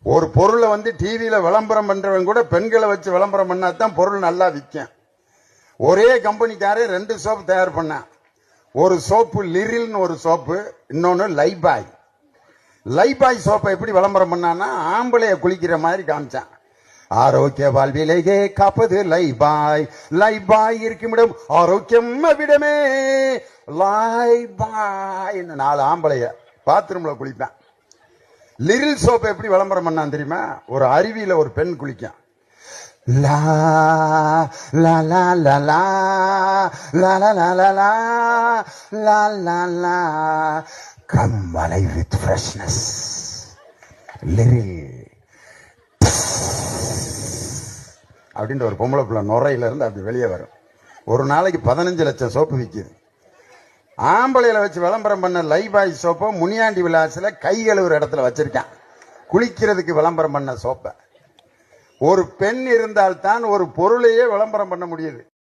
ஒரு பொருளை வந்து டிவியில விளம்பரம் பண்றவன் கூட பெண்களை வச்சு விளம்பரம் பண்ணாதான் பொருள் நல்லா விற்கும். ஒரே கம்பெனிக்காரே 2 சோப்பு தயார் பண்ணான். ஒரு சோப்பு லிரில்னு ஒரு சோப்பு, இன்னொன்னு லைபாய். லைபாய் சோப்பை எப்படி விளம்பரம் பண்ணான்னா ஆம்பளைய குளிக்கிற மாதிரி காமிச்சான். ஆரோக்கிய வாழ்விலேயே காப்பது லைபாய், லைபாய் இருக்குமிடம் ஆரோக்கியம் விடமே லைபாய். 4 ஆம்பளைய பாத்ரூம்ல குளிப்பான். லிரில் சோப்பை எப்படி விளம்பரம் பண்ணான் தெரியுமா? ஒரு அருவியில ஒரு பெண் குளிக்கும். லா லா லா லா லா லா லா லா லா லா லா லா come alive with freshness Liril அப்படின்ற ஒரு பொம்பளை பிள்ளை நுரையில இருந்து அப்படி வெளியே வரும். ஒரு நாளைக்கு 15 லட்சம் சோப்பு விற்கிது. ஆம்பளையில வச்சு விளம்பரம் பண்ண லைபாய் சோப்பை முனியாண்டி விலாசில கை கழுவுற இடத்துல வச்சிருக்கான். குளிக்கிறதுக்கு விளம்பரம் பண்ண சோப்பை. ஒரு பெண் இருந்தால்தான் ஒரு பொருளையே விளம்பரம் பண்ண முடியுது.